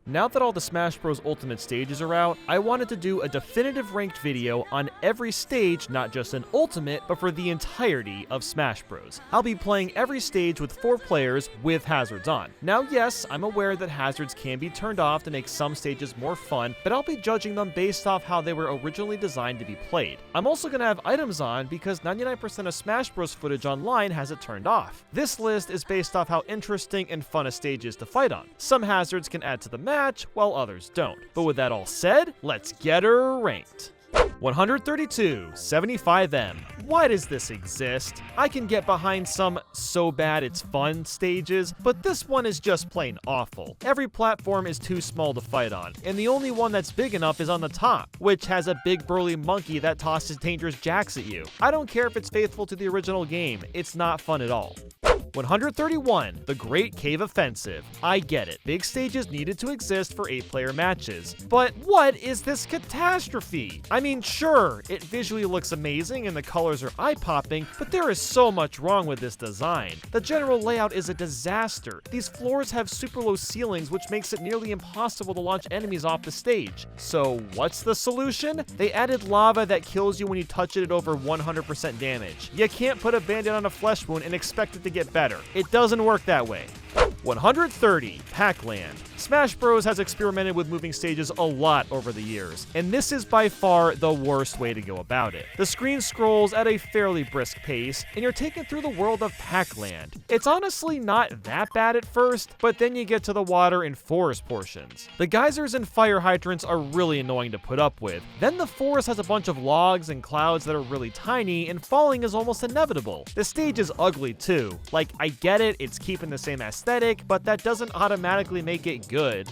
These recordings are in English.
Now that all the Smash Bros. Ultimate stages are out, I wanted to do a definitive ranked video on every stage, not just an Ultimate, but for the entirety of Smash Bros. I'll be playing every stage with 4 players with hazards on. Now yes, I'm aware that hazards can be turned off to make some stages more fun, but I'll be judging them based off how they were originally designed to be played. I'm also going to have items on because 99% of Smash Bros. Footage online has it turned off. This list is based off how interesting and fun a stage is to fight on. Some hazards can add to the match, while others don't. But with that all said, let's get her ranked. 132, 75M. Why does this exist? I can get behind some so bad it's fun stages, but this one is just plain awful. Every platform is too small to fight on, and the only one that's big enough is on the top, which has a big burly monkey that tosses dangerous jacks at you. I don't care if it's faithful to the original game, it's not fun at all. 131, the Great Cave Offensive. I get it, big stages needed to exist for 8-player matches, but what is this catastrophe? I mean, sure, it visually looks amazing and the colors are eye-popping, but there is so much wrong with this design. The general layout is a disaster. These floors have super low ceilings, which makes it nearly impossible to launch enemies off the stage. So what's the solution? They added lava that kills you when you touch it at over 100% damage. You can't put a band-aid on a flesh wound and expect it to get better. It doesn't work that way. 130, Pac-Land. Smash Bros. Has experimented with moving stages a lot over the years, and this is by far the worst way to go about it. The screen scrolls at a fairly brisk pace, and you're taken through the world of Pac-Land. It's honestly not that bad at first, but then you get to the water and forest portions. The geysers and fire hydrants are really annoying to put up with. Then the forest has a bunch of logs and clouds that are really tiny, and falling is almost inevitable. The stage is ugly too. Like, I get it, it's keeping the same aesthetic, but that doesn't automatically make it good.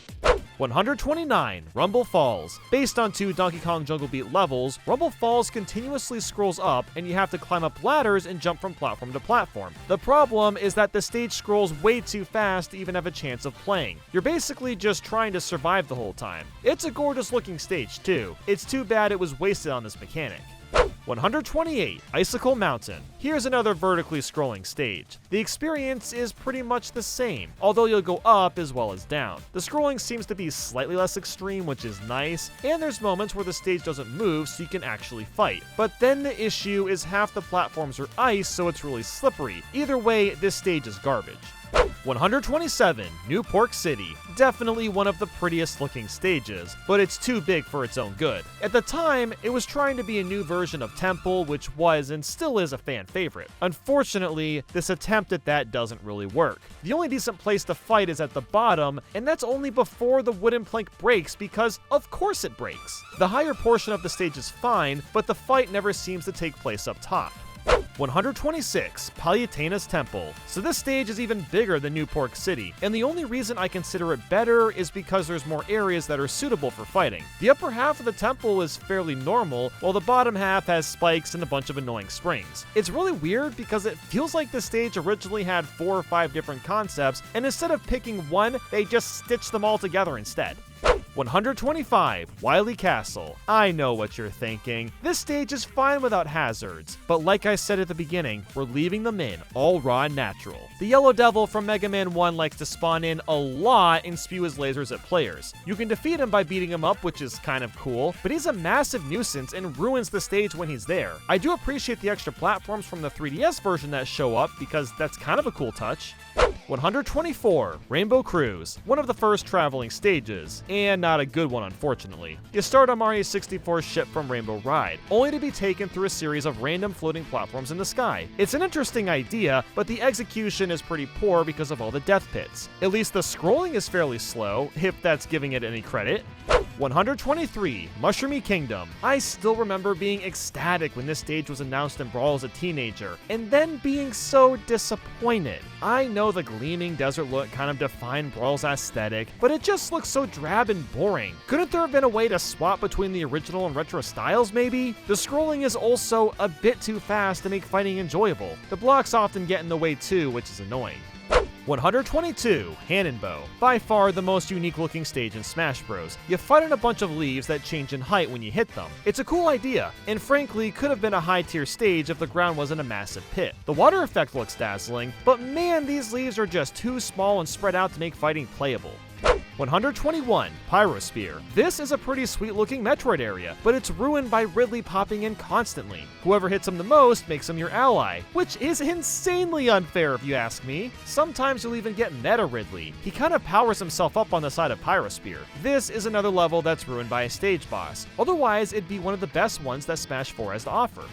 129, Rumble Falls. Based on 2 Donkey Kong Jungle Beat levels, Rumble Falls continuously scrolls up and you have to climb up ladders and jump from platform to platform. The problem is that the stage scrolls way too fast to even have a chance of playing. You're basically just trying to survive the whole time. It's a gorgeous looking stage too. It's too bad it was wasted on this mechanic. 128, Icicle Mountain. Here's another vertically scrolling stage. The experience is pretty much the same, although you'll go up as well as down. The scrolling seems to be slightly less extreme, which is nice, and there's moments where the stage doesn't move so you can actually fight. But then the issue is half the platforms are ice, so it's really slippery. Either way, this stage is garbage. 127, New Pork City. Definitely one of the prettiest looking stages, but it's too big for its own good. At the time, it was trying to be a new version of Temple, which was and still is a fan favorite. Unfortunately, this attempt at that doesn't really work. The only decent place to fight is at the bottom, and that's only before the wooden plank breaks because of course it breaks. The higher portion of the stage is fine, but the fight never seems to take place up top. 126, Palutena's Temple. So this stage is even bigger than New Pork City, and the only reason I consider it better is because there's more areas that are suitable for fighting. The upper half of the temple is fairly normal, while the bottom half has spikes and a bunch of annoying springs. It's really weird because it feels like the stage originally had 4 or 5 different concepts, and instead of picking one, they just stitched them all together instead. 125, Wiley Castle. I know what you're thinking. This stage is fine without hazards, but like I said at the beginning, we're leaving them in, all raw and natural. The Yellow Devil from Mega Man 1 likes to spawn in a lot and spew his lasers at players. You can defeat him by beating him up, which is kind of cool, but he's a massive nuisance and ruins the stage when he's there. I do appreciate the extra platforms from the 3DS version that show up because that's kind of a cool touch. 124, Rainbow Cruise, one of the first traveling stages, and not a good one unfortunately. You start on Mario 64's ship from Rainbow Ride, only to be taken through a series of random floating platforms in the sky. It's an interesting idea, but the execution is pretty poor because of all the death pits. At least the scrolling is fairly slow, if that's giving it any credit. 123, Mushroomy Kingdom. I still remember being ecstatic when this stage was announced in Brawl as a teenager, and then being so disappointed. I know the gleaming desert look kind of defined Brawl's aesthetic, but it just looks so drab and boring. Couldn't there have been a way to swap between the original and retro styles maybe? The scrolling is also a bit too fast to make fighting enjoyable. The blocks often get in the way too, which is annoying. 122, Hannonbow. By far the most unique looking stage in Smash Bros. You fight on a bunch of leaves that change in height when you hit them. It's a cool idea, and frankly could have been a high tier stage if the ground wasn't a massive pit. The water effect looks dazzling, but man, these leaves are just too small and spread out to make fighting playable. 121. Pyrosphere. This is a pretty sweet looking Metroid area, but it's ruined by Ridley popping in constantly. Whoever hits him the most makes him your ally, which is insanely unfair if you ask me. Sometimes you'll even get Meta Ridley. He kind of powers himself up on the side of Pyrosphere. This is another level that's ruined by a stage boss. Otherwise, it'd be one of the best ones that Smash 4 has to offer.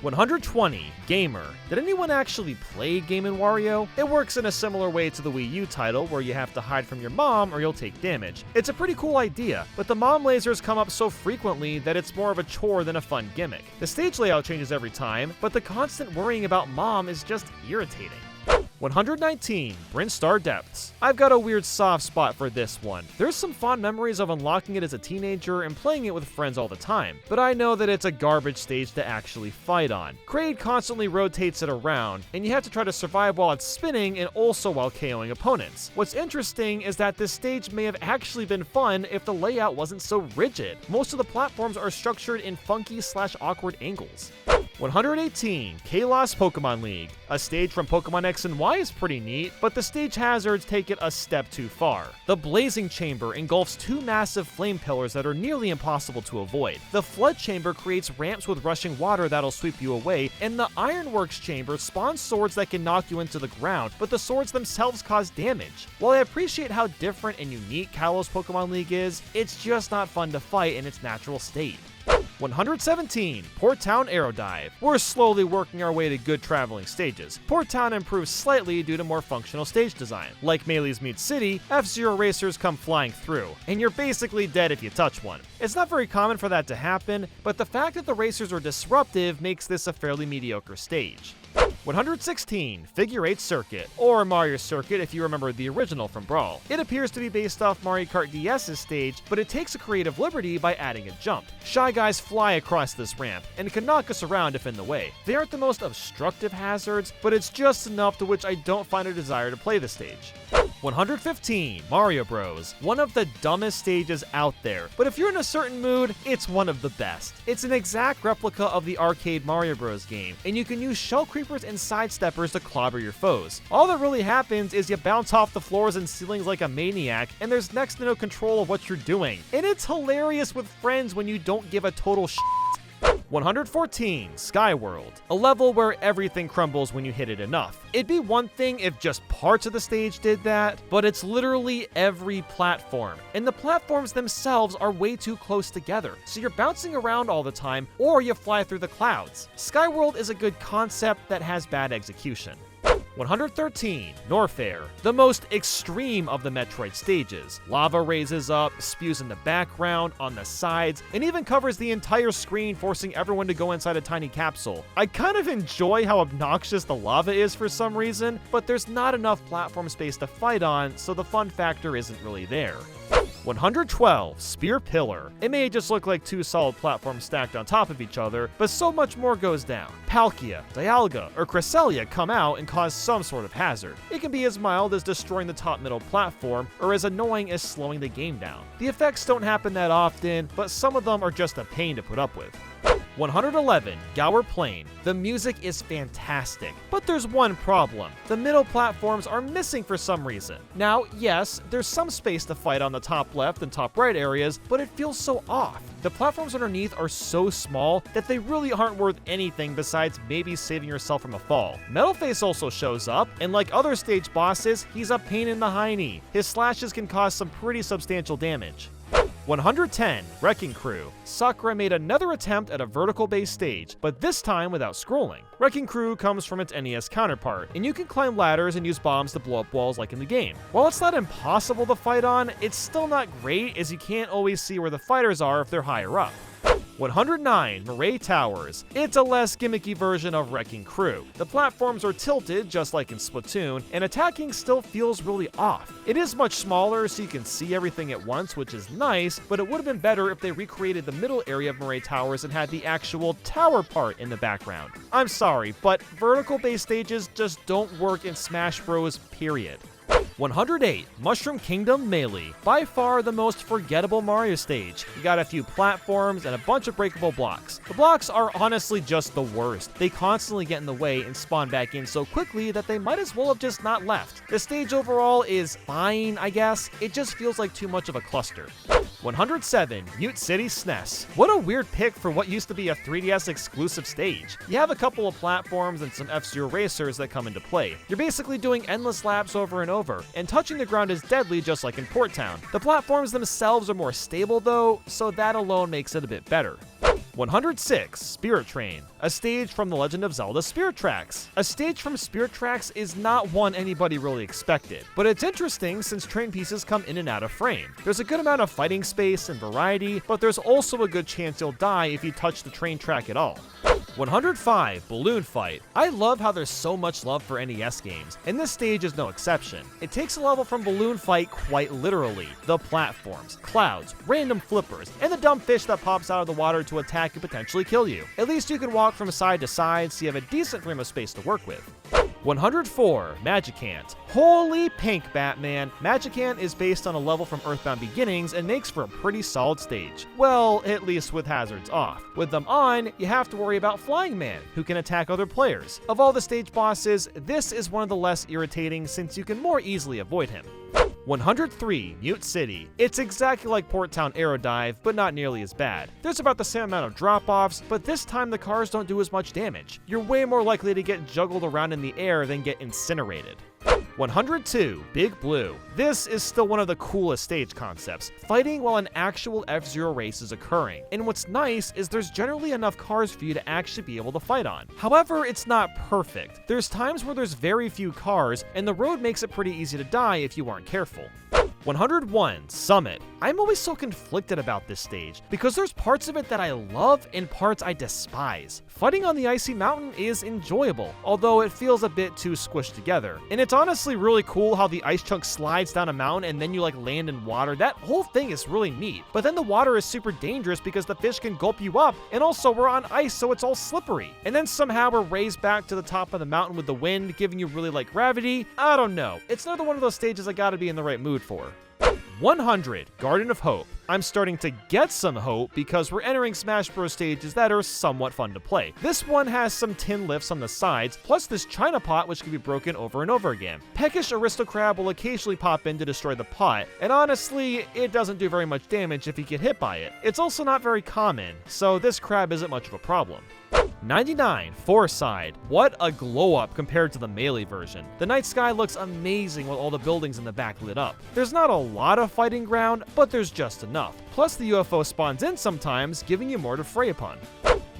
120. Gamer. Did anyone actually play Game & Wario? It works in a similar way to the Wii U title, where you have to hide from your mom or you'll take damage. It's a pretty cool idea, but the mom lasers come up so frequently that it's more of a chore than a fun gimmick. The stage layout changes every time, but the constant worrying about mom is just irritating. 119. Brinstar Depths. I've got a weird soft spot for this one. There's some fond memories of unlocking it as a teenager and playing it with friends all the time, but I know that it's a garbage stage to actually fight on. Kraid constantly rotates it around, and you have to try to survive while it's spinning and also while KOing opponents. What's interesting is that this stage may have actually been fun if the layout wasn't so rigid. Most of the platforms are structured in funky/awkward angles. 118. Kalos Pokemon League. A stage from Pokemon X and Y is pretty neat, but the stage hazards take it a step too far. The Blazing Chamber engulfs two massive flame pillars that are nearly impossible to avoid. The Flood Chamber creates ramps with rushing water that'll sweep you away, and the Ironworks Chamber spawns swords that can knock you into the ground, but the swords themselves cause damage. While I appreciate how different and unique Kalos Pokemon League is, it's just not fun to fight in its natural state. 117. Port Town Aerodive. We're slowly working our way to good traveling stages. Port Town improves slightly due to more functional stage design. Like Melee's Meat City, F-Zero racers come flying through, and you're basically dead if you touch one. It's not very common for that to happen, but the fact that the racers are disruptive makes this a fairly mediocre stage. 116. Figure 8 Circuit, or Mario Circuit if you remember the original from Brawl. It appears to be based off Mario Kart DS's stage, but it takes a creative liberty by adding a jump. Shy Guys fly across this ramp, and can knock us around if in the way. They aren't the most obstructive hazards, but it's just enough to which I don't find a desire to play the stage. 115. Mario Bros. One of the dumbest stages out there, but if you're in a certain mood, it's one of the best. It's an exact replica of the arcade Mario Bros. Game, and you can use shell creepers and sidesteppers to clobber your foes. All that really happens is you bounce off the floors and ceilings like a maniac, and there's next to no control of what you're doing. And it's hilarious with friends when you don't give a total shit. 114. Skyworld. A level where everything crumbles when you hit it enough. It'd be one thing if just parts of the stage did that, but it's literally every platform. And the platforms themselves are way too close together, so you're bouncing around all the time, or you fly through the clouds. Skyworld is a good concept that has bad execution. 113. Norfair. The most extreme of the Metroid stages. Lava raises up, spews in the background, on the sides, and even covers the entire screen, forcing everyone to go inside a tiny capsule. I kind of enjoy how obnoxious the lava is for some reason, but there's not enough platform space to fight on, so the fun factor isn't really there. 112. Spear Pillar. It may just look like two solid platforms stacked on top of each other, but so much more goes down. Palkia, Dialga, or Cresselia come out and cause some sort of hazard. It can be as mild as destroying the top middle platform, or as annoying as slowing the game down. The effects don't happen that often, but some of them are just a pain to put up with. 111. Gower Plain. The music is fantastic, but there's one problem. The middle platforms are missing for some reason. Now, yes, there's some space to fight on the top left and top right areas, but it feels so off. The platforms underneath are so small that they really aren't worth anything besides maybe saving yourself from a fall. Metalface also shows up, and like other stage bosses, he's a pain in the hiney. His slashes can cause some pretty substantial damage. 110. Wrecking Crew. Sakura made another attempt at a vertical-based stage, but this time without scrolling. Wrecking Crew comes from its NES counterpart, and you can climb ladders and use bombs to blow up walls like in the game. While it's not impossible to fight on, it's still not great as you can't always see where the fighters are if they're higher up. 109. Moray Towers. It's a less gimmicky version of Wrecking Crew. The platforms are tilted just like in Splatoon, and attacking still feels really off. It is much smaller so you can see everything at once, which is nice, but it would have been better if they recreated the middle area of Moray Towers and had the actual tower part in the background. I'm sorry, but vertical based stages just don't work in Smash Bros. Period. 108, Mushroom Kingdom Melee. By far the most forgettable Mario stage. You got a few platforms and a bunch of breakable blocks. The blocks are honestly just the worst. They constantly get in the way and spawn back in so quickly that they might as well have just not left. The stage overall is fine, I guess. It just feels like too much of a cluster. 107, Mute City SNES. What a weird pick for what used to be a 3DS exclusive stage. You have a couple of platforms and some F-Zero racers that come into play. You're basically doing endless laps over and over, and touching the ground is deadly just like in Port Town. The platforms themselves are more stable though, so that alone makes it a bit better. 106, Spirit Train, a stage from The Legend of Zelda Spirit Tracks. A stage from Spirit Tracks is not one anybody really expected, but it's interesting since train pieces come in and out of frame. There's a good amount of fighting space and variety, but there's also a good chance you'll die if you touch the train track at all. 105, Balloon Fight. I love how there's so much love for NES games, and this stage is no exception. It takes a level from Balloon Fight quite literally. The platforms, clouds, random flippers, and the dumb fish that pops out of the water to attack and potentially kill you. At least you can walk from side to side, so you have a decent frame of space to work with. 104, Magicant. Holy pink, Batman. Magicant is based on a level from Earthbound Beginnings and makes for a pretty solid stage. Well, at least with hazards off. With them on, you have to worry about Flying Man, who can attack other players. Of all the stage bosses, this is one of the less irritating since you can more easily avoid him. 103, Mute City. It's exactly like Port Town Aerodive, but not nearly as bad. There's about the same amount of drop-offs, but this time the cars don't do as much damage. You're way more likely to get juggled around in the air than get incinerated. 102, Big Blue. This is still one of the coolest stage concepts, fighting while an actual F-Zero race is occurring. And what's nice is there's generally enough cars for you to actually be able to fight on. However, it's not perfect. There's times where there's very few cars, and the road makes it pretty easy to die if you aren't careful. 101, Summit. I'm always so conflicted about this stage, because there's parts of it that I love and parts I despise. Fighting on the icy mountain is enjoyable, although it feels a bit too squished together. And it's honestly really cool how the ice chunk slides down a mountain and then you land in water. That whole thing is really neat. But then the water is super dangerous because the fish can gulp you up, and also we're on ice so it's all slippery. And then somehow we're raised back to the top of the mountain with the wind, giving you really light gravity. I don't know. It's another one of those stages I gotta be in the right mood for. 100, Garden of Hope. I'm starting to get some hope because we're entering Smash Bros. Stages that are somewhat fun to play. This one has some tin lifts on the sides, plus this China pot which can be broken over and over again. Peckish Aristocrab will occasionally pop in to destroy the pot, and honestly, it doesn't do very much damage if you get hit by it. It's also not very common, so this crab isn't much of a problem. 99, Fourside. What a glow up compared to the Melee version. The night sky looks amazing with all the buildings in the back lit up. There's not a lot of fighting ground, but there's just enough. Plus the UFO spawns in sometimes, giving you more to fray upon.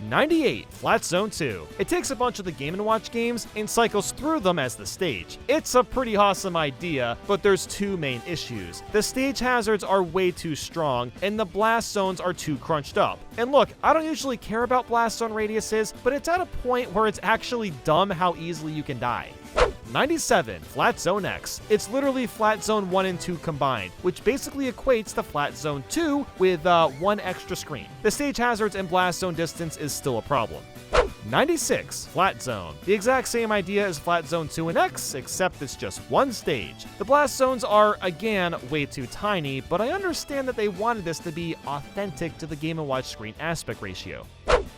98, Flat Zone 2. It takes a bunch of the Game & Watch games and cycles through them as the stage. It's a pretty awesome idea, but there's two main issues. The stage hazards are way too strong, and the blast zones are too crunched up. And look, I don't usually care about blast zone radiuses, but it's at a point where it's actually dumb how easily you can die. 97, Flat Zone X. It's literally Flat Zone 1 and 2 combined, which basically equates to Flat Zone 2 with one extra screen. The stage hazards and blast zone distance is still a problem. 96, Flat Zone. The exact same idea as Flat Zone 2 and X, except it's just one stage. The blast zones are, again, way too tiny, but I understand that they wanted this to be authentic to the Game & Watch screen aspect ratio.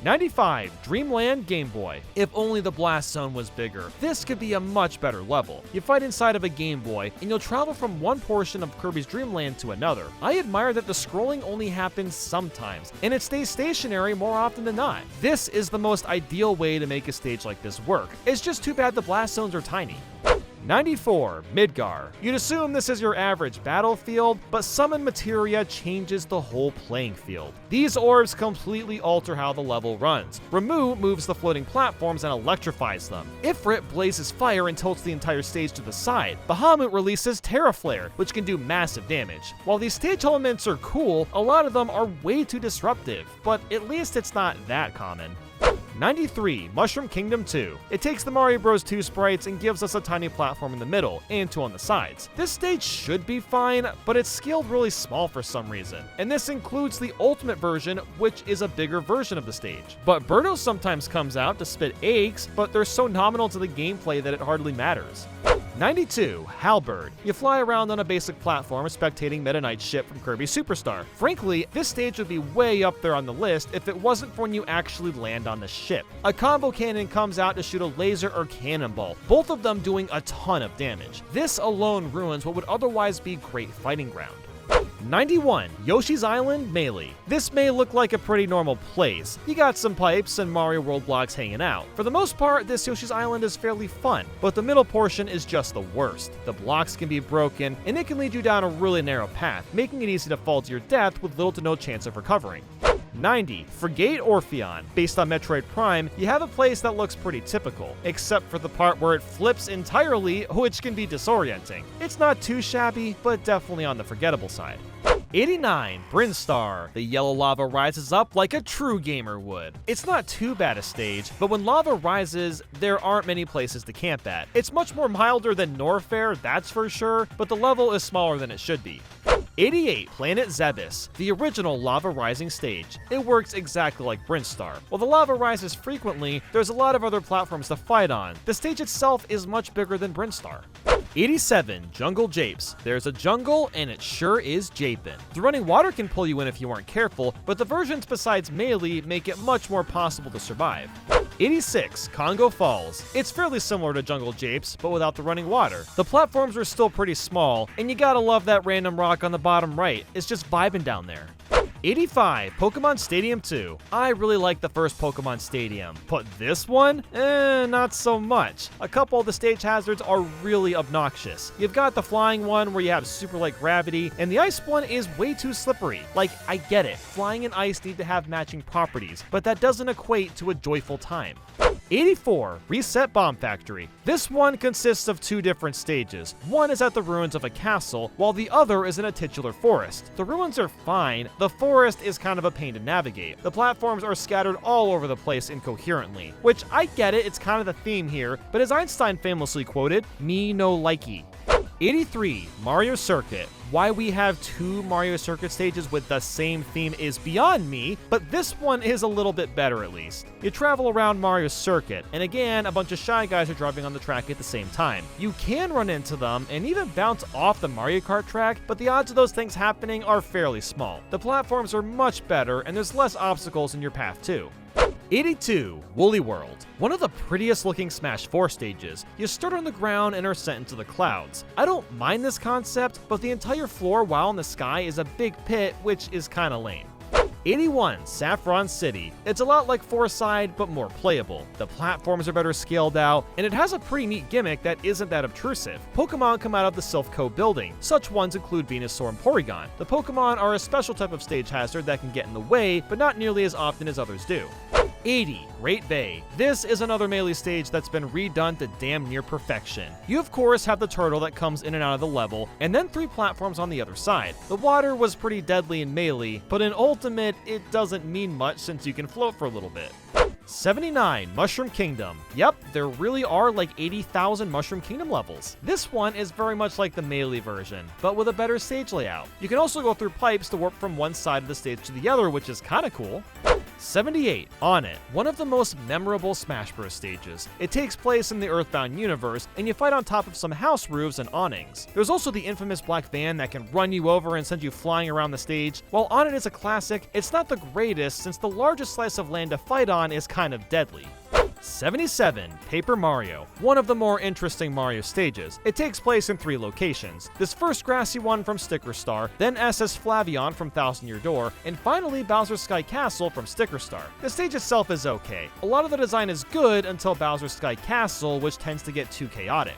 95, Dreamland Game Boy. If only the blast zone was bigger, this could be a much better level. You fight inside of a Game Boy, and you'll travel from one portion of Kirby's Dream Land to another. I admire that the scrolling only happens sometimes, and it stays stationary more often than not. This is the most ideal way to make a stage like this work. It's just too bad the blast zones are tiny. 94, Midgar. You'd assume this is your average battlefield, but Summon Materia changes the whole playing field. These orbs completely alter how the level runs. Ramu moves the floating platforms and electrifies them. Ifrit blazes fire and tilts the entire stage to the side. Bahamut releases Terra Flare, which can do massive damage. While these stage elements are cool, a lot of them are way too disruptive, but at least it's not that common. 93, Mushroom Kingdom 2. It takes the Mario Bros. 2 sprites and gives us a tiny platform in the middle, and two on the sides. This stage should be fine, but it's scaled really small for some reason. And this includes the Ultimate version, which is a bigger version of the stage. But Birdo sometimes comes out to spit eggs, but they're so nominal to the gameplay that it hardly matters. 92. Halberd. You fly around on a basic platform spectating Meta Knight's ship from Kirby Superstar. Frankly, this stage would be way up there on the list if it wasn't for when you actually land on the ship. A combo cannon comes out to shoot a laser or cannonball, both of them doing a ton of damage. This alone ruins what would otherwise be great fighting ground. 91. Yoshi's Island Melee. This may look like a pretty normal place. You got some pipes and Mario World blocks hanging out. For the most part, this Yoshi's Island is fairly fun, but the middle portion is just the worst. The blocks can be broken, and it can lead you down a really narrow path, making it easy to fall to your death with little to no chance of recovering. 90. Frigate Orpheon. Based on Metroid Prime, you have a place that looks pretty typical, except for the part where it flips entirely, which can be disorienting. It's not too shabby, but definitely on the forgettable side. 89. Brinstar. The yellow lava rises up like a true gamer would. It's not too bad a stage, but when lava rises, there aren't many places to camp at. It's much more milder than Norfair, that's for sure, but the level is smaller than it should be. 88. Planet Zebus, the original lava rising stage. It works exactly like Brinstar. While the lava rises frequently, there's a lot of other platforms to fight on. The stage itself is much bigger than Brinstar. 87. Jungle Japes. There's a jungle, and it sure is japing. The running water can pull you in if you aren't careful, but the versions besides Melee make it much more possible to survive. 86. Congo Falls. It's fairly similar to Jungle Japes, but without the running water. The platforms are still pretty small, and you gotta love that random rock on the bottom right. It's just vibing down there. 85. Pokemon Stadium 2. I really like the first Pokemon Stadium, but this one? Not so much. A couple of the stage hazards are really obnoxious. You've got the flying one where you have super light gravity, and the ice one is way too slippery. Like, I get it, flying and ice need to have matching properties, but that doesn't equate to a joyful time. 84. Reset Bomb Factory. This one consists of two different stages. One is at the ruins of a castle, while the other is in a titular forest. The ruins are fine, the forest is kind of a pain to navigate. The platforms are scattered all over the place incoherently, which I get it, it's kind of the theme here, but as Einstein famously quoted, me no likey. 83. Mario Circuit. Why we have two Mario Circuit stages with the same theme is beyond me, but this one is a little bit better at least. You travel around Mario Circuit, and again, a bunch of shy guys are driving on the track at the same time. You can run into them and even bounce off the Mario Kart track, but the odds of those things happening are fairly small. The platforms are much better, and there's less obstacles in your path too. 82. Woolly World. One of the prettiest looking Smash 4 stages. You start on the ground and are sent into the clouds. I don't mind this concept, but the entire floor while in the sky is a big pit, which is kinda lame. 81. Saffron City. It's a lot like Foreside, but more playable. The platforms are better scaled out, and it has a pretty neat gimmick that isn't that obtrusive. Pokemon come out of the Silph Co building. Such ones include Venusaur and Porygon. The Pokemon are a special type of stage hazard that can get in the way, but not nearly as often as others do. 80. Great Bay. This is another Melee stage that's been redone to damn near perfection. You of course have the turtle that comes in and out of the level, and then 3 platforms on the other side. The water was pretty deadly in Melee, but in Ultimate it doesn't mean much since you can float for a little bit. 79. Mushroom Kingdom. Yep, there really are like 80,000 Mushroom Kingdom levels. This one is very much like the Melee version, but with a better stage layout. You can also go through pipes to warp from one side of the stage to the other, which is kinda cool. 78. On It. One of the most memorable Smash Bros. Stages. It takes place in the Earthbound universe, and you fight on top of some house roofs and awnings. There's also the infamous black van that can run you over and send you flying around the stage. While On It is a classic, it's not the greatest since the largest slice of land to fight on is kind of deadly. 77. Paper Mario. One of the more interesting Mario stages. It takes place in 3 locations. This first grassy one from Sticker Star, then SS Flavion from Thousand Year Door, and finally Bowser's Sky Castle from Sticker Star. The stage itself is okay. A lot of the design is good until Bowser's Sky Castle, which tends to get too chaotic.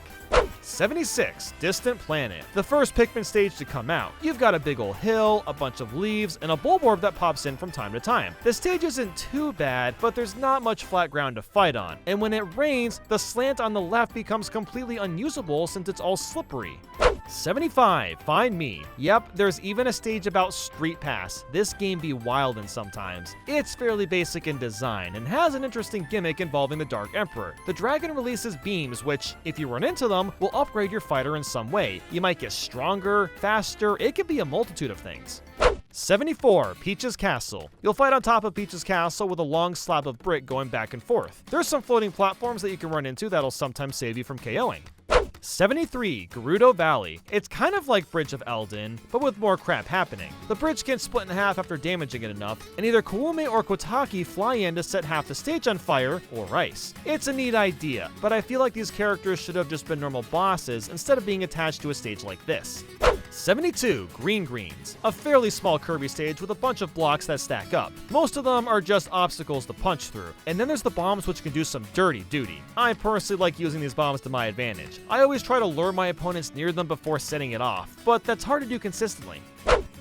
76. Distant Planet. The first Pikmin stage to come out. You've got a big ol' hill, a bunch of leaves, and a Bulborb that pops in from time to time. The stage isn't too bad, but there's not much flat ground to fight on. And when it rains, the slant on the left becomes completely unusable since it's all slippery. 75. Find Me. Yep, there's even a stage about Street Pass. This game be wildin' sometimes. It's fairly basic in design and has an interesting gimmick involving the Dark Emperor. The dragon releases beams which, if you run into them, will upgrade your fighter in some way. You might get stronger, faster, it could be a multitude of things. 74. Peach's Castle. You'll fight on top of Peach's Castle with a long slab of brick going back and forth. There's some floating platforms that you can run into that'll sometimes save you from KOing. 73, Gerudo Valley. It's kind of like Bridge of Elden, but with more crap happening. The bridge can split in half after damaging it enough, and either Kuume or Kotaki fly in to set half the stage on fire or ice. It's a neat idea, but I feel like these characters should have just been normal bosses instead of being attached to a stage like this. 72, Green Greens. A fairly small Kirby stage with a bunch of blocks that stack up. Most of them are just obstacles to punch through, and then there's the bombs which can do some dirty duty. I personally like using these bombs to my advantage. I always try to lure my opponents near them before setting it off, but that's hard to do consistently.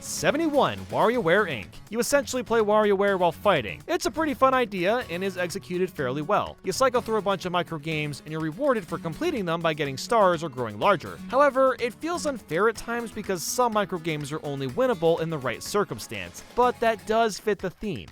71, Warioware Inc. You essentially play WarioWare while fighting. It's a pretty fun idea and is executed fairly well. You cycle through a bunch of micro games and you're rewarded for completing them by getting stars or growing larger. However, it feels unfair at times because some micro games are only winnable in the right circumstance, but that does fit the theme.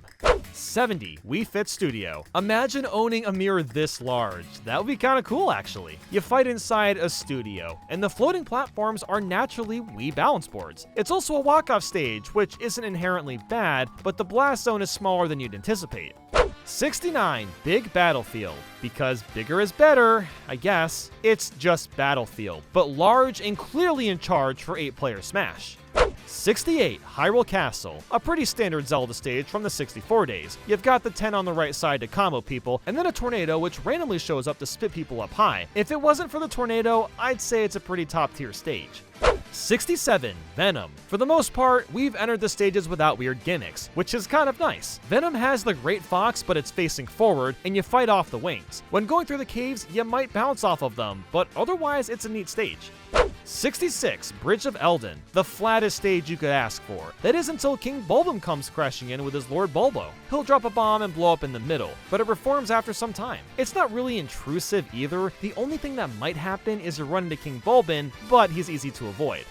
70, Wii Fit Studio. Imagine owning a mirror this large. That would be kind of cool, actually. You fight inside a studio, and the floating platforms are naturally Wii balance boards. It's also a walk-off stage, which isn't inherently bad, but the blast zone is smaller than you'd anticipate. 69, Big Battlefield. Because bigger is better, I guess. It's just Battlefield, but large and clearly in charge for 8-player Smash. 68, Hyrule Castle. A pretty standard Zelda stage from the 64 days. You've got the 10 on the right side to combo people, and then a tornado which randomly shows up to spit people up high. If it wasn't for the tornado, I'd say it's a pretty top tier stage. 67, Venom. For the most part, we've entered the stages without weird gimmicks, which is kind of nice. Venom has the Great Fox, but it's facing forward, and you fight off the wings. When going through the caves, you might bounce off of them, but otherwise it's a neat stage. 66, Bridge of Elden. The flattest stage you could ask for. That is until King Bulbum comes crashing in with his Lord Bulbo. He'll drop a bomb and blow up in the middle, but it reforms after some time. It's not really intrusive either. The only thing that might happen is you run into King Bulbin, but he's easy to avoid.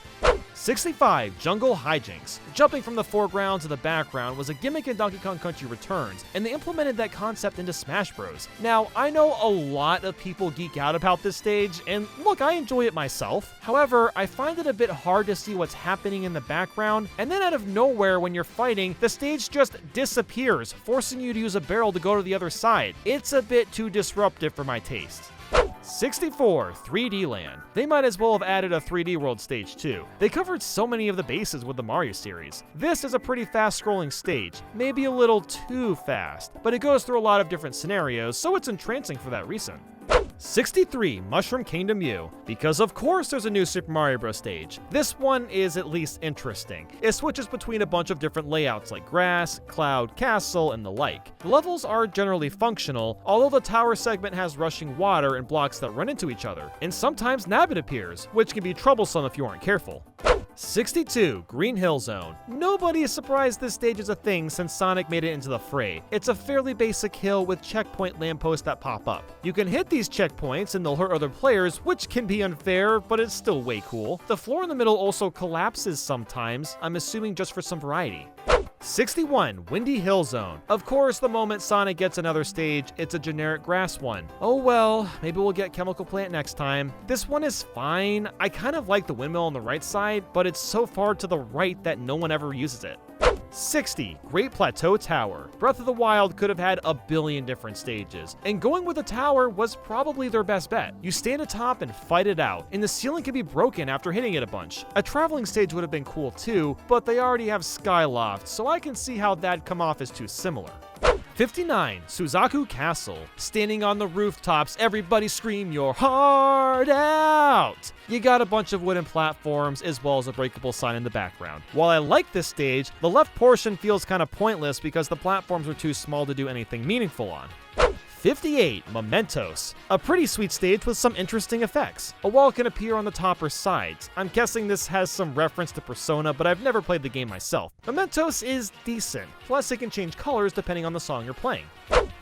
65, Jungle Hijinks. Jumping from the foreground to the background was a gimmick in Donkey Kong Country Returns, and they implemented that concept into Smash Bros. Now, I know a lot of people geek out about this stage, and look, I enjoy it myself. However, I find it a bit hard to see what's happening in the background, and then out of nowhere when you're fighting, the stage just disappears, forcing you to use a barrel to go to the other side. It's a bit too disruptive for my taste. 64, 3D Land. They might as well have added a 3D World stage too. They covered so many of the bases with the Mario series. This is a pretty fast scrolling stage, maybe a little too fast, but it goes through a lot of different scenarios, so it's entrancing for that reason. 63, Mushroom Kingdom U. Because of course there's a new Super Mario Bros. Stage. This one is at least interesting. It switches between a bunch of different layouts like grass, cloud, castle, and the like. The levels are generally functional, although the tower segment has rushing water and blocks that run into each other. And sometimes Nabbit appears, which can be troublesome if you aren't careful. 62, Green Hill Zone. Nobody is surprised this stage is a thing since Sonic made it into the fray. It's a fairly basic hill with checkpoint lampposts that pop up. You can hit these checkpoints and they'll hurt other players, which can be unfair, but it's still way cool. The floor in the middle also collapses sometimes, I'm assuming just for some variety. 61, Windy Hill Zone. Of course, the moment Sonic gets another stage, it's a generic grass one. Oh well, maybe we'll get Chemical Plant next time. This one is fine. I kind of like the windmill on the right side, but it's so far to the right that no one ever uses it. 60, Great Plateau Tower. Breath of the Wild could have had a billion different stages, and going with the tower was probably their best bet. You stand atop and fight it out, and the ceiling can be broken after hitting it a bunch. A traveling stage would have been cool too, but they already have Skyloft, so I can see how that'd come off as too similar. 59, Suzaku Castle. Standing on the rooftops, everybody scream your heart out! You got a bunch of wooden platforms as well as a breakable sign in the background. While I like this stage, the left portion feels kind of pointless because the platforms are too small to do anything meaningful on. 58, Mementos. A pretty sweet stage with some interesting effects. A wall can appear on the top or sides. I'm guessing this has some reference to Persona, but I've never played the game myself. Mementos is decent, plus it can change colors depending on the song you're playing.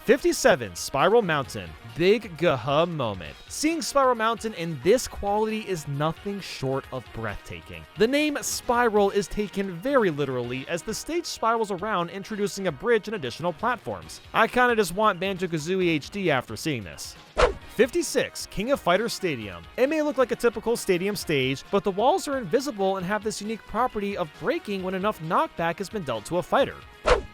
57, Spiral Mountain. Big gaha moment. Seeing Spiral Mountain in this quality is nothing short of breathtaking. The name Spiral is taken very literally as the stage spirals around, introducing a bridge and additional platforms. I kinda just want Banjo-Kazooie HD after seeing this. 56, King of Fighters Stadium. It may look like a typical stadium stage, but the walls are invisible and have this unique property of breaking when enough knockback has been dealt to a fighter.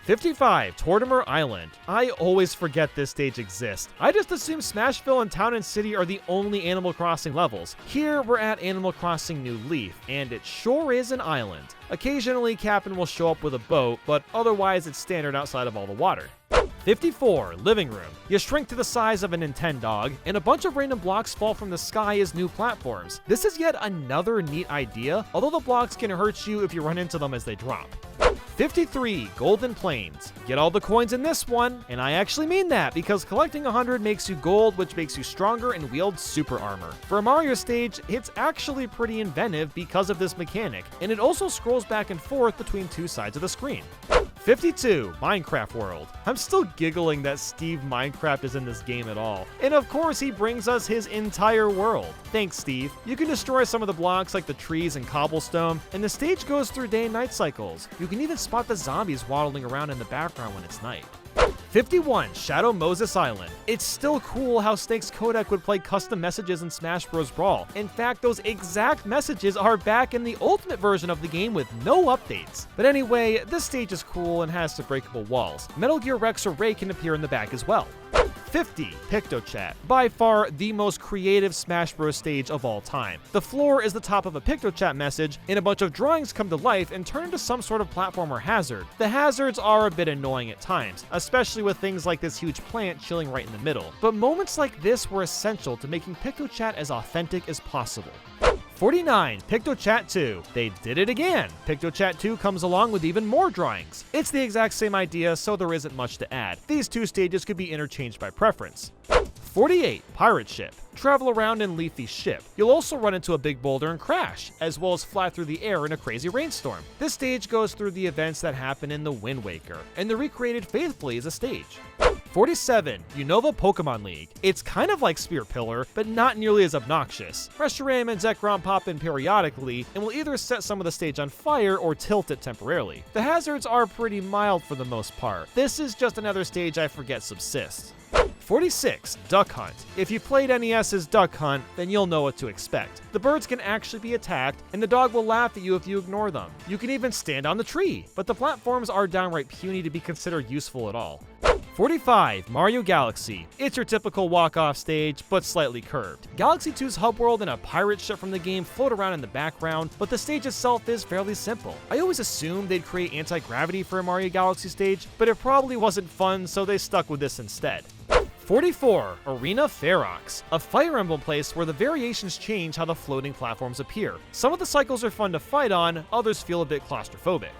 55, Tortimer Island. I always forget this stage exists. I just assume Smashville and Town and City are the only Animal Crossing levels. Here we're at Animal Crossing New Leaf, and it sure is an island. Occasionally Captain will show up with a boat, but otherwise it's standard outside of all the water. 54, Living Room. You shrink to the size of a Nintendog, and a bunch of random blocks fall from the sky as new platforms. This is yet another neat idea, although the blocks can hurt you if you run into them as they drop. 53, Golden Plains. Get all the coins in this one, and I actually mean that, because collecting 100 makes you gold, which makes you stronger and wield super armor. For a Mario stage, it's actually pretty inventive because of this mechanic, and it also scrolls back and forth between two sides of the screen. 52, Minecraft World. I'm still giggling that Steve Minecraft is in this game at all. And of course he brings us his entire world. Thanks, Steve. You can destroy some of the blocks like the trees and cobblestone, and the stage goes through day and night cycles. You can even spot the zombies waddling around in the background when it's night. 51, Shadow Moses Island. It's still cool how Snake's codec would play custom messages in Smash Bros. Brawl. In fact, those exact messages are back in the Ultimate version of the game with no updates. But anyway, this stage is cool and has some breakable walls. Metal Gear Rex or Ray can appear in the back as well. 50, PictoChat. By far the most creative Smash Bros. Stage of all time. The floor is the top of a PictoChat message, and a bunch of drawings come to life and turn into some sort of platform or hazard. The hazards are a bit annoying at times, especially with things like this huge plant chilling right in the middle. But moments like this were essential to making PictoChat as authentic as possible. 49, PictoChat 2. They did it again. PictoChat 2 comes along with even more drawings. It's the exact same idea, so there isn't much to add. These two stages could be interchanged by preference. 48, Pirate Ship. Travel around in Leafy's ship. You'll also run into a big boulder and crash, as well as fly through the air in a crazy rainstorm. This stage goes through the events that happen in the Wind Waker, and they're recreated faithfully as a stage. 47, Unova Pokemon League. It's kind of like Spear Pillar, but not nearly as obnoxious. Reshiram and Zekrom pop in periodically, and will either set some of the stage on fire or tilt it temporarily. The hazards are pretty mild for the most part. This is just another stage I forget subsists. 46, Duck Hunt. If you played NES's Duck Hunt, then you'll know what to expect. The birds can actually be attacked, and the dog will laugh at you if you ignore them. You can even stand on the tree, but the platforms are downright puny to be considered useful at all. 45, Mario Galaxy. It's your typical walk-off stage, but slightly curved. Galaxy 2's hub world and a pirate ship from the game float around in the background, but the stage itself is fairly simple. I always assumed they'd create anti-gravity for a Mario Galaxy stage, but it probably wasn't fun, so they stuck with this instead. 44, Arena Ferox, a Fire Emblem place where the variations change how the floating platforms appear. Some of the cycles are fun to fight on, others feel a bit claustrophobic.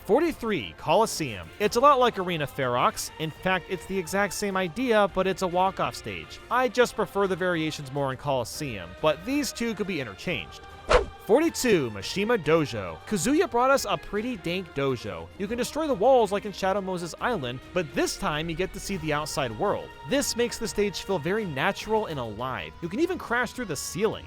43, Coliseum. It's a lot like Arena Ferox. In fact, it's the exact same idea, but it's a walk-off stage. I just prefer the variations more in Coliseum, but these two could be interchanged. 42, Mishima Dojo. Kazuya brought us a pretty dank dojo. You can destroy the walls like in Shadow Moses Island, but this time you get to see the outside world. This makes the stage feel very natural and alive. You can even crash through the ceiling.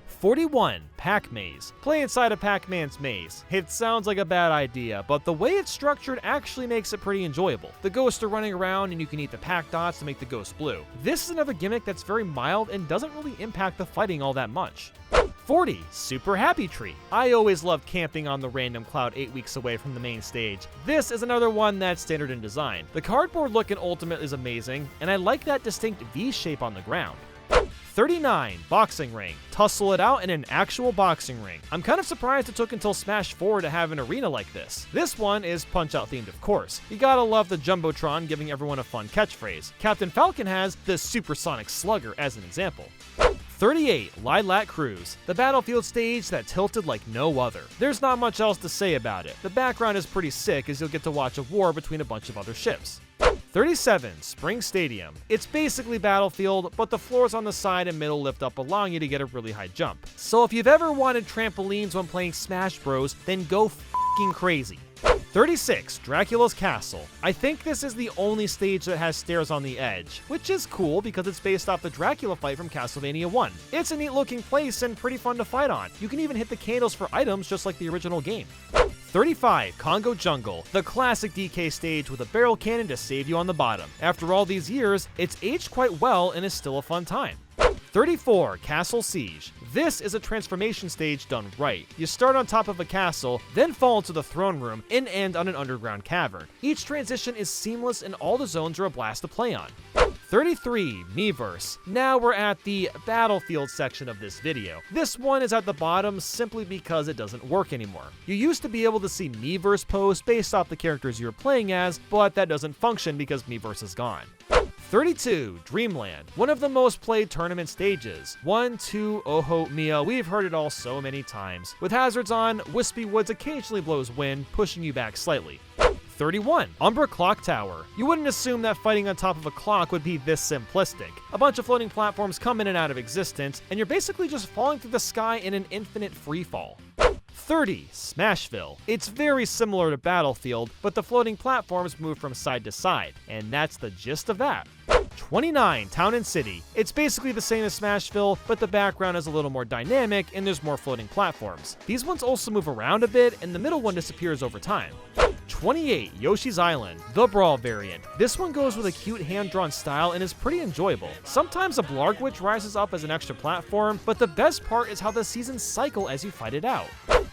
41, Pac-Maze. Play inside a Pac-Man's maze. It sounds like a bad idea, but the way it's structured actually makes it pretty enjoyable. The ghosts are running around and you can eat the Pac dots to make the ghosts blue. This is another gimmick that's very mild and doesn't really impact the fighting all that much. 40, Super Happy Tree. I always loved camping on the random cloud 8 weeks away from the main stage. This is another one that's standard in design. The cardboard look in Ultimate is amazing, and I like that distinct V shape on the ground. 39, Boxing Ring. Tussle it out in an actual boxing ring. I'm kind of surprised it took until Smash 4 to have an arena like this. This one is Punch-Out themed, of course. You gotta love the Jumbotron giving everyone a fun catchphrase. Captain Falcon has the Supersonic Slugger as an example. 38, Lilac Cruise. The battlefield stage that tilted like no other. There's not much else to say about it. The background is pretty sick as you'll get to watch a war between a bunch of other ships. 37, Spring Stadium. It's basically Battlefield, but the floors on the side and middle lift up allowing you to get a really high jump. So if you've ever wanted trampolines when playing Smash Bros, then go f***ing crazy. 36, Dracula's Castle. I think this is the only stage that has stairs on the edge, which is cool because it's based off the Dracula fight from Castlevania 1. It's a neat looking place and pretty fun to fight on. You can even hit the candles for items just like the original game. 35, Congo Jungle, the classic DK stage with a barrel cannon to save you on the bottom. After all these years, it's aged quite well and is still a fun time. 34, Castle Siege. This is a transformation stage done right. You start on top of a castle, then fall into the throne room, and end on an underground cavern. Each transition is seamless and all the zones are a blast to play on. 33, Miiverse. Now we're at the battlefield section of this video. This one is at the bottom simply because it doesn't work anymore. You used to be able to see Miiverse posts based off the characters you were playing as, but that doesn't function because Miiverse is gone. 32, Dreamland, one of the most played tournament stages. 1, 2, Oho Mia, we've heard it all so many times. With hazards on, Wispy Woods occasionally blows wind, pushing you back slightly. 31, Umbra Clock Tower. You wouldn't assume that fighting on top of a clock would be this simplistic. A bunch of floating platforms come in and out of existence, and you're basically just falling through the sky in an infinite freefall. 30, Smashville. It's very similar to Battlefield, but the floating platforms move from side to side, and that's the gist of that. 29, Town and City. It's basically the same as Smashville, but the background is a little more dynamic and there's more floating platforms. These ones also move around a bit, and the middle one disappears over time. 28, Yoshi's Island, the Brawl variant. This one goes with a cute hand-drawn style and is pretty enjoyable. Sometimes a Blarg Witch rises up as an extra platform, but the best part is how the seasons cycle as you fight it out.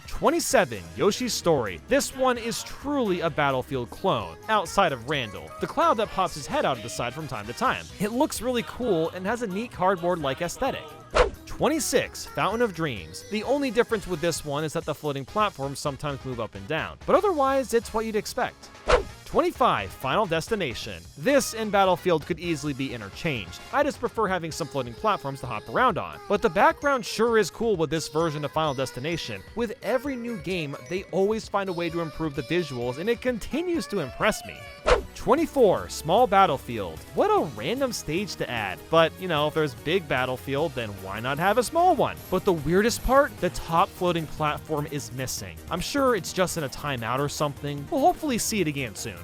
27, Yoshi's Story. This one is truly a Battlefield clone, outside of Randall, the cloud that pops his head out of the side from time to time. It looks really cool and has a neat cardboard-like aesthetic. 26, Fountain of Dreams. The only difference with this one is that the floating platforms sometimes move up and down, but otherwise it's what you'd expect. 25, Final Destination. This and Battlefield could easily be interchanged. I just prefer having some floating platforms to hop around on. But the background sure is cool with this version of Final Destination. With every new game, they always find a way to improve the visuals, and it continues to impress me. 24, Small Battlefield. What a random stage to add. But, you know, if there's big Battlefield, then why not have a small one? But the weirdest part, the top floating platform is missing. I'm sure it's just in a timeout or something. We'll hopefully see it again soon.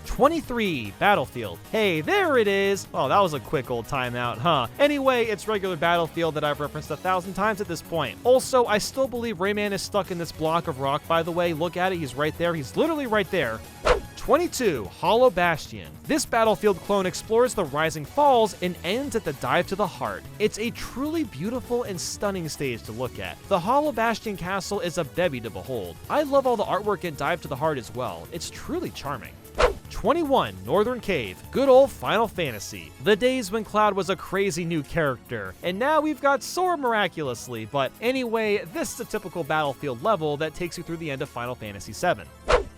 23, Battlefield. Hey, there it is. Oh, that was a quick old timeout, huh? Anyway, it's regular Battlefield that I've referenced 1,000 times at this point. Also, I still believe Rayman is stuck in this block of rock, by the way. Look at it, he's right there. He's literally right there. 22, Hollow Bastion. This Battlefield clone explores the Rising Falls and ends at the Dive to the Heart. It's a truly beautiful and stunning stage to look at. The Hollow Bastion castle is a bevy to behold. I love all the artwork in Dive to the Heart as well. It's truly charming. 21, Northern Cave. Good old Final Fantasy. The days when Cloud was a crazy new character, and now we've got Sora miraculously, but anyway, this is a typical Battlefield level that takes you through the end of Final Fantasy VII.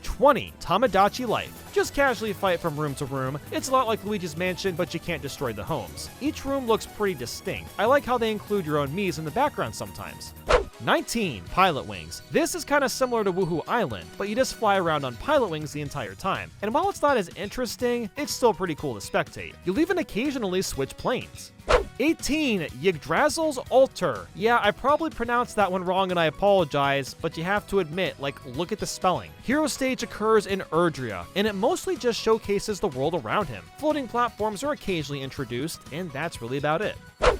20, Tamagotchi Life. Just casually fight from room to room. It's a lot like Luigi's Mansion, but you can't destroy the homes. Each room looks pretty distinct. I like how they include your own Miis in the background sometimes. 19, Pilot Wings. This is kind of similar to Woohoo Island, but you just fly around on Pilot Wings the entire time. And while it's not as interesting, it's still pretty cool to spectate. You'll even occasionally switch planes. 18, Yggdrasil's Altar. Yeah, I probably pronounced that one wrong and I apologize, but you have to admit, like, look at the spelling. Hero Stage occurs in Erdrea, and it mostly just showcases the world around him. Floating platforms are occasionally introduced, and that's really about it.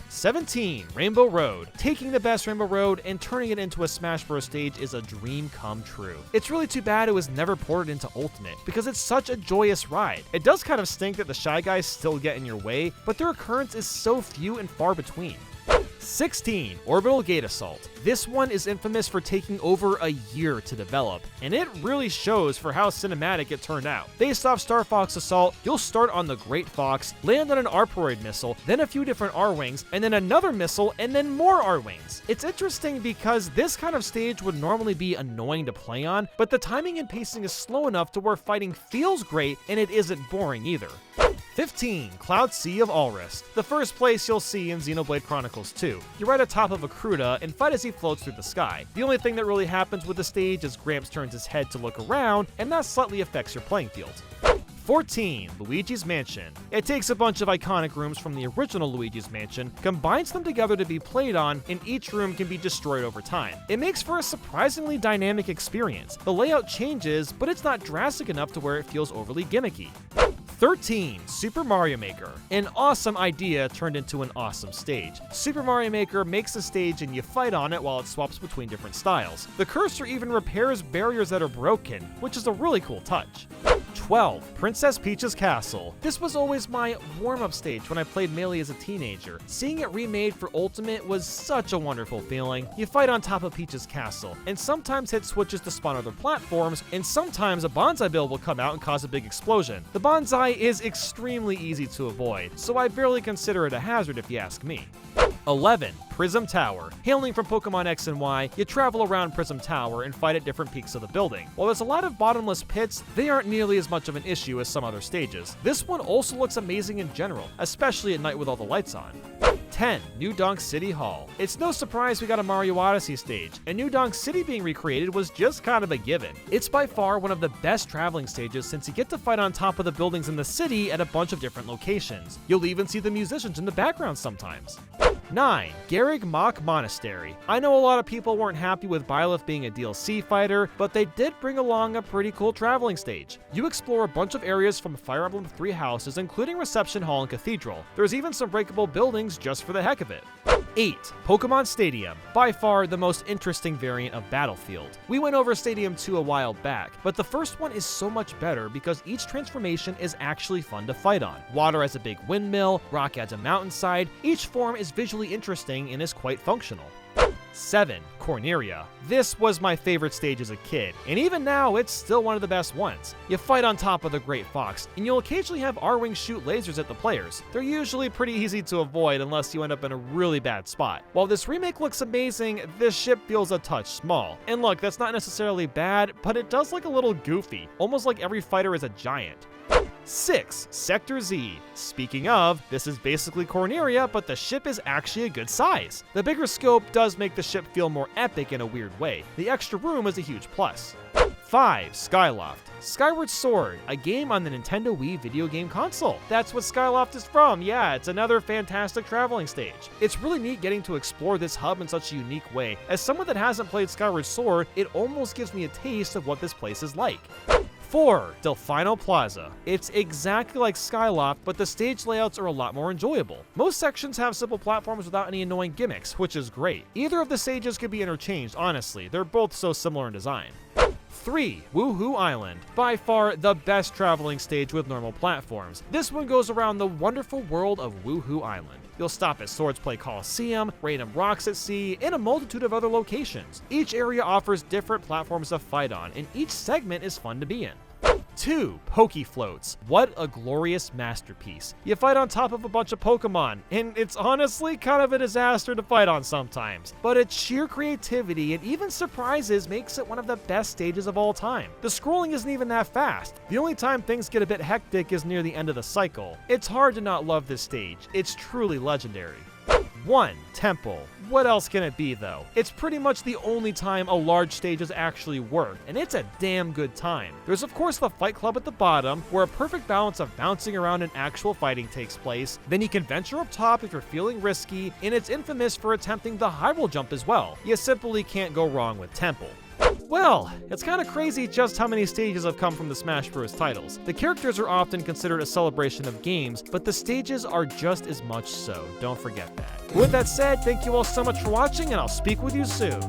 17, Rainbow Road. Taking the best Rainbow Road and turning it into a Smash Bros. Stage is a dream come true. It's really too bad it was never ported into Ultimate, because it's such a joyous ride. It does kind of stink that the Shy Guys still get in your way, but their occurrence is so few and far between. 16, Orbital Gate Assault. This one is infamous for taking over a year to develop, and it really shows for how cinematic it turned out. Based off Star Fox Assault, you'll start on the Great Fox, land on an Arporoid missile, then a few different R-Wings, and then another missile, and then more R-Wings. It's interesting because this kind of stage would normally be annoying to play on, but the timing and pacing is slow enough to where fighting feels great, and it isn't boring either. 15, Cloud Sea of Alrest. The first place you'll see in Xenoblade Chronicles 2. You ride atop of a Kruta and fight as he floats through the sky. The only thing that really happens with the stage is Gramps turns his head to look around, and that slightly affects your playing field. 14, Luigi's Mansion. It takes a bunch of iconic rooms from the original Luigi's Mansion, combines them together to be played on, and each room can be destroyed over time. It makes for a surprisingly dynamic experience. The layout changes, but it's not drastic enough to where it feels overly gimmicky. 13, Super Mario Maker. An awesome idea turned into an awesome stage. Super Mario Maker makes a stage and you fight on it while it swaps between different styles. The cursor even repairs barriers that are broken, which is a really cool touch. 12. Princess Peach's Castle. This was always my warm-up stage when I played Melee as a teenager. Seeing it remade for Ultimate was such a wonderful feeling. You fight on top of Peach's castle, and sometimes hit switches to spawn other platforms, and sometimes a bonsai build will come out and cause a big explosion. The bonsai is extremely easy to avoid, so I barely consider it a hazard if you ask me. 11. Prism Tower. Hailing from Pokemon X and Y, you travel around Prism Tower and fight at different peaks of the building. While there's a lot of bottomless pits, they aren't nearly as much of an issue as some other stages. This one also looks amazing in general, especially at night with all the lights on. 10. New Donk City Hall. It's no surprise we got a Mario Odyssey stage, and New Donk City being recreated was just kind of a given. It's by far one of the best traveling stages since you get to fight on top of the buildings in the city at a bunch of different locations. You'll even see the musicians in the background sometimes. 9. Garrig Mach Monastery. I know a lot of people weren't happy with Byleth being a DLC fighter, but they did bring along a pretty cool traveling stage. You explore a bunch of areas from Fire Emblem 3 houses, including Reception Hall and Cathedral. There's even some breakable buildings just for the heck of it. 8. Pokemon Stadium. By far the most interesting variant of Battlefield. We went over Stadium 2 a while back, but the first one is so much better because each transformation is actually fun to fight on. Water has a big windmill, rock adds a mountainside, each form is visually interesting and is quite functional. 7. Corneria. This was my favorite stage as a kid, and even now it's still one of the best ones. You fight on top of the Great Fox, and you'll occasionally have R-Wing shoot lasers at the players. They're usually pretty easy to avoid unless you end up in a really bad spot. While this remake looks amazing, this ship feels a touch small. And look, that's not necessarily bad, but it does look a little goofy, almost like every fighter is a giant. 6. Sector Z. Speaking of, this is basically Corneria, but the ship is actually a good size. The bigger scope does make the ship feel more epic in a weird way. The extra room is a huge plus. 5. Skyloft. Skyward Sword, a game on the Nintendo Wii video game console. That's what Skyloft is from. Yeah, it's another fantastic traveling stage. It's really neat getting to explore this hub in such a unique way. As someone that hasn't played Skyward Sword, it almost gives me a taste of what this place is like. 4. Delphino Plaza. It's exactly like Skyloft, but the stage layouts are a lot more enjoyable. Most sections have simple platforms without any annoying gimmicks, which is great. Either of the stages could be interchanged, honestly. They're both so similar in design. 3. Woohoo Island. By far the best traveling stage with normal platforms. This one goes around the wonderful world of Woohoo Island. You'll stop at Swordsplay Coliseum, random rocks at sea, and a multitude of other locations. Each area offers different platforms to fight on, and each segment is fun to be in. 2. Pokey Floats. What a glorious masterpiece. You fight on top of a bunch of Pokemon, and it's honestly kind of a disaster to fight on sometimes. But its sheer creativity and even surprises makes it one of the best stages of all time. The scrolling isn't even that fast. The only time things get a bit hectic is near the end of the cycle. It's hard to not love this stage. It's truly legendary. 1. Temple. What else can it be though? It's pretty much the only time a large stage has actually worked, and it's a damn good time. There's of course the Fight Club at the bottom, where a perfect balance of bouncing around and actual fighting takes place. Then you can venture up top if you're feeling risky, and it's infamous for attempting the Hyrule jump as well. You simply can't go wrong with Temple. Well, it's kind of crazy just how many stages have come from the Smash Bros. Titles. The characters are often considered a celebration of games, but the stages are just as much so. Don't forget that. With that said, thank you all so much for watching, and I'll speak with you soon.